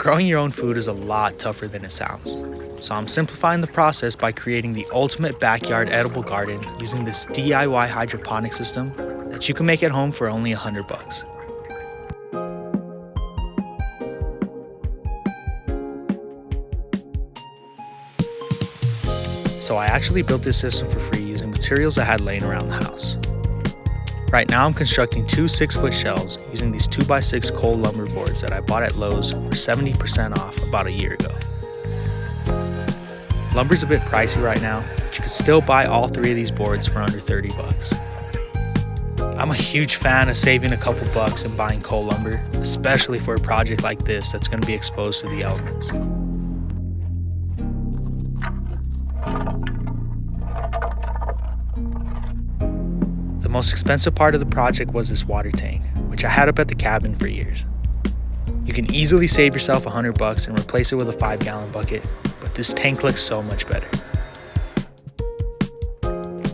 Growing your own food is a lot tougher than it sounds. So I'm simplifying the process by creating the ultimate backyard edible garden using this DIY hydroponic system that you can make at home for only $100. So I actually built this system for free using materials I had laying around the house. Right now I'm constructing two 6-foot shelves using these 2x6 coal lumber boards that I bought at Lowe's for 70% off about a year ago. Lumber's a bit pricey right now, but you can still buy all 3 of these boards for under $30. I'm a huge fan of saving a couple bucks and buying coal lumber, especially for a project like this that's going to be exposed to the elements. The most expensive part of the project was this water tank, which I had up at the cabin for years. You can easily save yourself $100 and replace it with a 5-gallon bucket, but this tank looks so much better.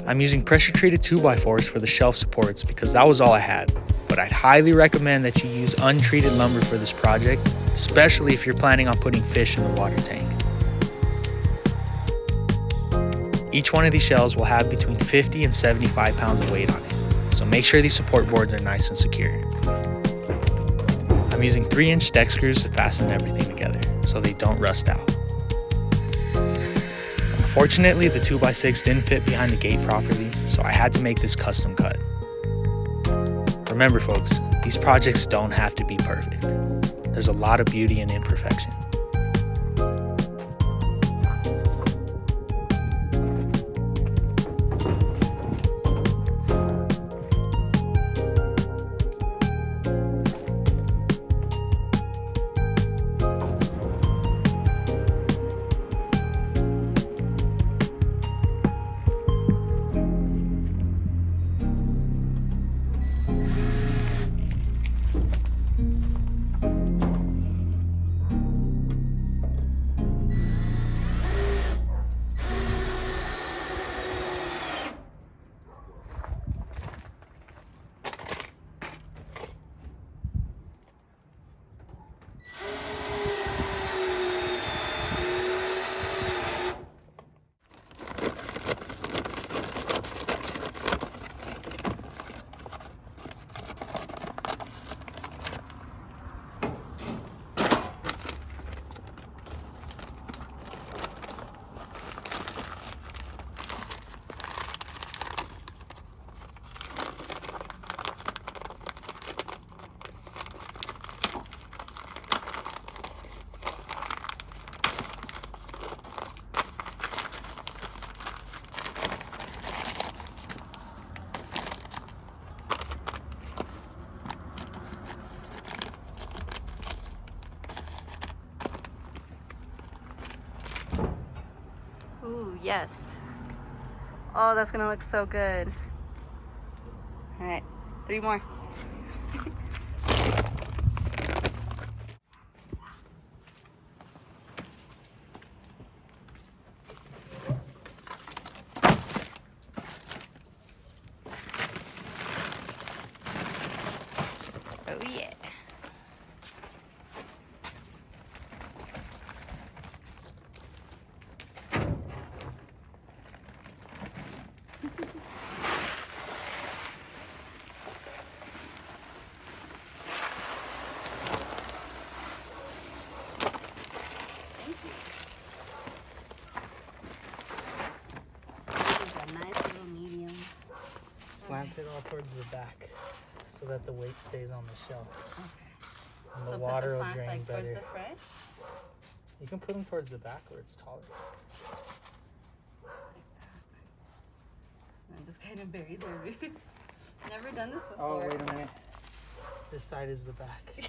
I'm using pressure-treated 2x4s for the shelf supports because that was all I had, but I'd highly recommend that you use untreated lumber for this project, especially if you're planning on putting fish in the water tank. Each one of these shelves will have between 50 and 75 pounds of weight on it, so make sure these support boards are nice and secure. I'm using 3-inch deck screws to fasten everything together so they don't rust out. Unfortunately, the 2x6 didn't fit behind the gate properly, so I had to make this custom cut. Remember folks, these projects don't have to be perfect. There's a lot of beauty in imperfection. Ooh, yes. Oh, that's gonna look so good. All right, 3 more. Oh yeah. Slant it all towards the back so that the weight stays on the shelf. Okay. And the So water put the will plants drain like better. towards the front? You can put them towards the back where it's taller. And just kind of bury their roots. Never done this before. Oh, wait a minute. This side is the back. Okay.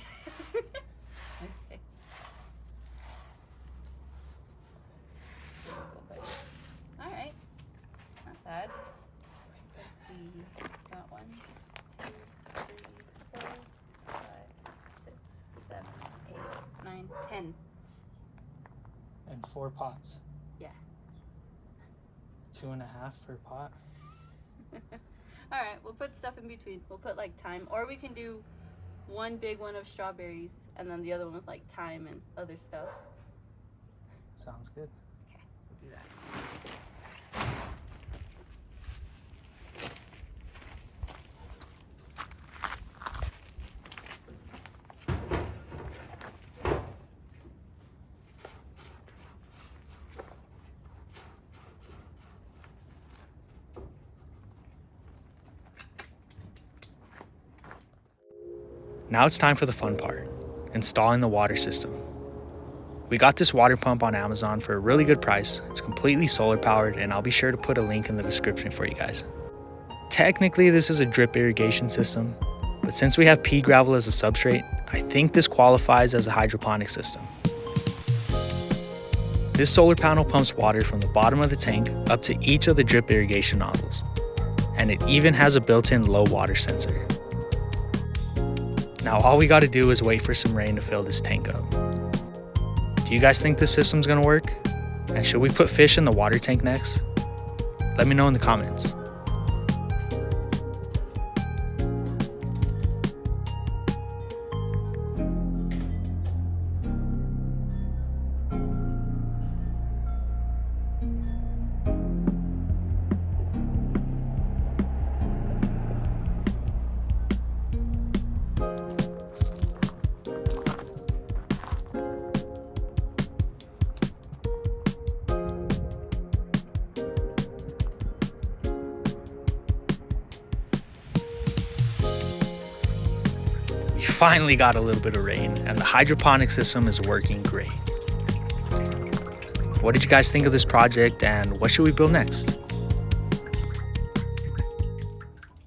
All right. Not bad. Let's see. Got 1, 2, 3, 4, 5, 6, 7, 8, 9, 10. And 4 pots. Yeah. 2.5 per pot. All right, we'll put stuff in between. We'll put like thyme, or we can do one big one of strawberries, and then the other one with like thyme and other stuff. Sounds good. Okay, we'll do that. Now it's time for the fun part, installing the water system. We got this water pump on Amazon for a really good price. It's completely solar powered, and I'll be sure to put a link in the description for you guys. Technically, this is a drip irrigation system, but since we have pea gravel as a substrate, I think this qualifies as a hydroponic system. This solar panel pumps water from the bottom of the tank up to each of the drip irrigation nozzles, and it even has a built-in low water sensor. Now all we gotta do is wait for some rain to fill this tank up. Do you guys think this system's gonna work? And should we put fish in the water tank next? Let me know in the comments. We finally got a little bit of rain, and the hydroponic system is working great. What did you guys think of this project, and what should we build next?